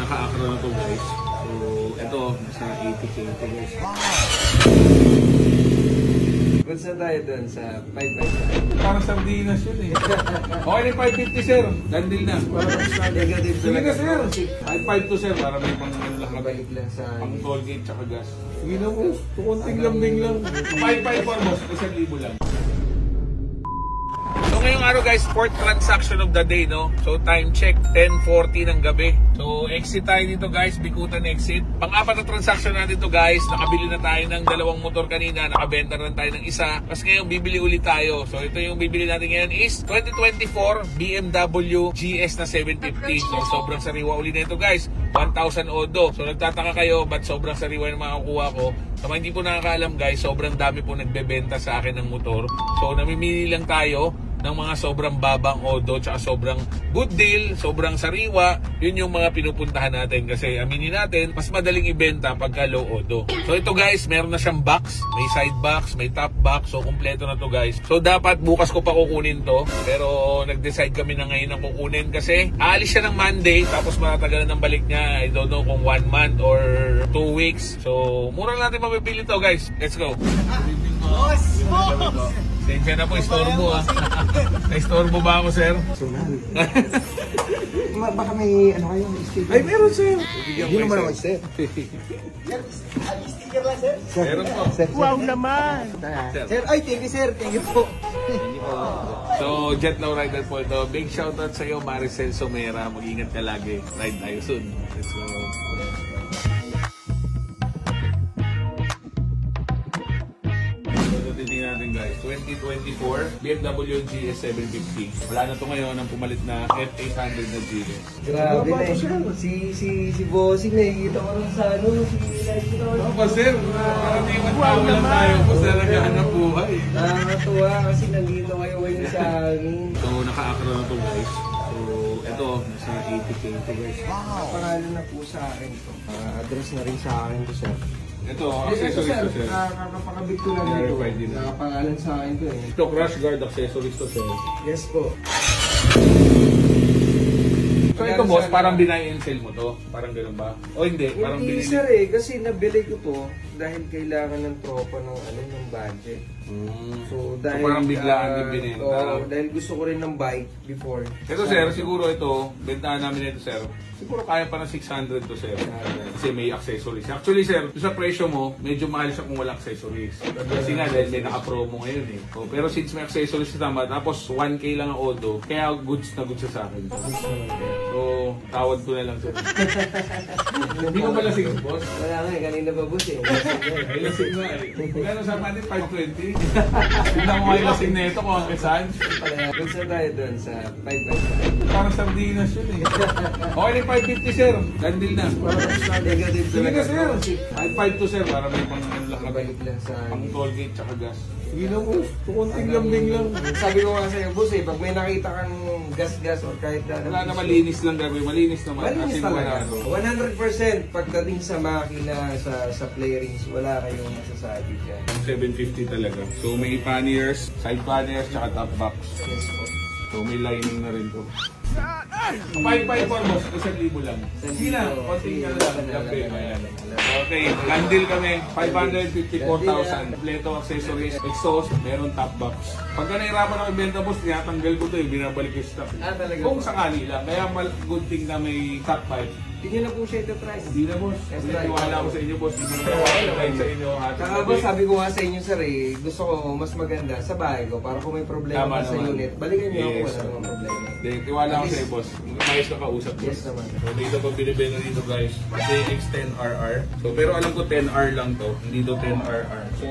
naka-acro na to guys. So, ito, nasa 80k ito guys. Kung saan tayo doon sa 555? Parang sardinas yun eh. Okay na 550 sir. Dandil na. Negative Sige talaga. na sir. 552 sir. Para may pang Balik lang sa... pang toll gate tsaka gas. Sige na boss. Kunting lambing lang. 554 boss. 1,000 lang. So ngayong araw guys, fourth transaction of the day, no? So time check, 10:40 ng gabi. So exit tayo dito guys, Bikutan exit. Pang-apat na transaction natin to guys. Nakabili na tayo ng 2 motor kanina, nakabenta rin tayo ng isa. Mas ngayon bibili ulit tayo. So ito yung bibili natin ngayon is 2024 BMW GS na 750. So sobrang sariwa ulit na ito guys. 1,000 odo. So nagtataka kayo ba't sobrang sariwa yung makakuha ko? Sa mga hindi po nakakaalam guys, sobrang dami po nagbebenta sa akin ng motor. So namimili lang tayo ng mga sobrang babang odo tsaka sobrang good deal, sobrang sariwa. Yun yung mga pinupuntahan natin kasi aminin natin, mas madaling ibenta pagka low odo. So ito guys, meron na siyang box, may side box, may top box, so kumpleto na to guys. So dapat bukas ko pa kukunin to, pero nag-decide kami na ngayon na kukunin kasi aalis siya ng Monday tapos matagalan ng balik niya. I don't know kung 1 month or 2 weeks. So mura lang natin mapipili to guys. Let's go. Boss! Tensya na po, istorbo ah. Naistorbo ba ako, sir? Baka may ano kayo? Ay, meron, sir. Hindi naman naman, sir. Sticker lang, sir. Meron po. Wow naman! Sir, ay, thank you, sir. Thank you po. So, Jet Low Rider po ito. Big shoutout sa iyo, Maricel Somera. Mag-ingat ka lagi. Ride tayo soon. Let's go. Titingnan natin guys, 2024 BMW GS 750. Wala na to ngayon ang pumalit na F800 na GS. Grabe na eh. Si Bossing, nakikita ko rin sa ano. Nakikita ko rin. Ako sir, hindi matawag lang tayo po sa naghahanap buhay. Nakakatuwa kasi nandito kayo ngayon sa akin. So, naka-acro na to guys. So, ito, nasa 80k ito guys. Pangalan na po sa akin ito. Address na rin sa akin to, sir. Ito, accessories to sir. Kakapakabit ko lang ito. Nakapangalan sa akin to eh. Ito, crash guard accessories to sir. Yes po. So ito boss, parang binay and sell mo to? Parang gano'n ba? O hindi? Parang Hindi binili? sir eh, kasi nabili ko to dahil kailangan ng tropa ng ano ng budget. So dahil parang biglaan din binenta. dahil gusto ko rin ng bike before. Ito sir, siguro ito, bentahan namin ito sir. Siguro kaya pa ng 600 to sir. Kasi may accessories. Actually sir, sa presyo mo, medyo mahal siya kung wala accessories. Kasi nga dahil may naka-promo ngayon eh. So, pero since may accessories na tama, tapos 1k lang ang odo, kaya goods na goods sa akin. So, tawad ko na lang sir. Hindi ko pala sige boss. Wala nga eh, kanina pa boss eh. Ay lasing nga eh. Kano sa patin? 520? Tignan mo nga yung lasing na ito kung ang kesan. Kung saan tayo doon sa 555? Parang sardinas yun eh. Okay na 550 sir. Dandil na. Negative Sige talaga. na sir. 552 sir. Para may pang Balik lang sa... pang toll gate tsaka gas. Sige na boss. Kunting lambing lang. Sabi ko nga sa'yo boss eh, pag may nakita kang gas-gas or kahit na... Wala na malinis lang gagawin. Malinis naman. Malinis As in, talaga. wala, no? 100% pagdating sa makina, sa playrings, wala kayong masasabi dyan. 750 talaga. So may panniers, side panniers, tsaka top box. Yes po. So may lining na rin to. 554 boss, 1,000 lang. Sige na, konting ka lang. Gabi, ayan. Okay, landil kami, 554,000. Kompleto accessories, exhaust, meron top box. Pagka nahirapan ako ibenta boss, tinatanggal ko to, binabalik yung stock. Talaga. Kung sakali lang, kaya good thing na may top pipe. Hindi na po siya ito price. Hindi na boss, hindi tiwala ko sa inyo boss. Hindi na tiwala sa inyo. Saka boss, sabi ko nga sa inyo sir eh, gusto ko mas maganda sa bahay ko para kung may problema Tama sa naman. unit, balikan niyo ako, Yes, wala namang problema. Hindi, tiwala ko sa iyo boss. Mayos ka kausap boss. Yes naman. So dito pa binibenta dito guys, DX10RR. So pero alam ko 10R lang to, hindi to 10RR. So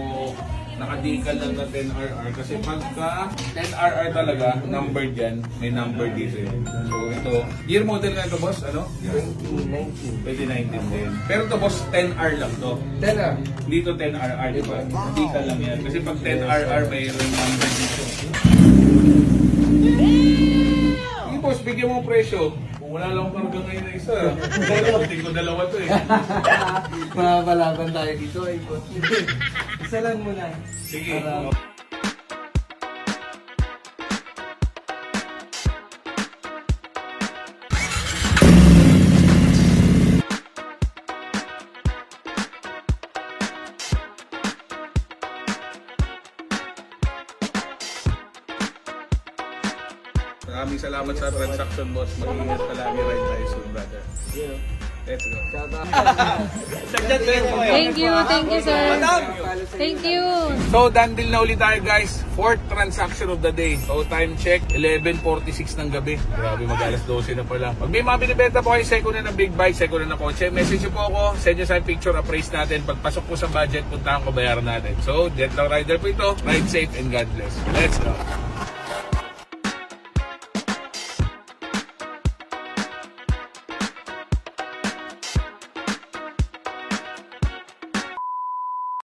naka-decal lang na 10RR kasi pagka 10RR talaga, number dyan, may number dito yun. So ito, year model na ito boss, ano? 2019. 2019 din. Pero to boss, 10R lang to. Tela. Dito 10RR, di ba? Decal lang yan. Kasi pag 10RR, may number dito. Sige boss, bigyan mo ang presyo. Kung wala lang karga ngayon na isa, buting ko dalawa to eh. Mapapalaban tayo dito eh. Isa lang muna. Sige. Maraming salamat sa transaction, boss. Mag-ingat ka lagi, ride tayo soon, brother. Let's go. Thank you, sir. Thank you. So, done deal na ulit tayo, guys. 4th transaction of the day. So, time check, 11:46 ng gabi. Grabe, mag-alas 12 na pala. Pag may mga binibenta po kayo, second na ng big bike, second na ng kotse, message po ako, send nyo sa picture, appraise natin. Pagpasok po sa budget, puntahan ko, bayaran natin. So, Jet Lang Rider po ito. Ride safe and God bless. Let's go.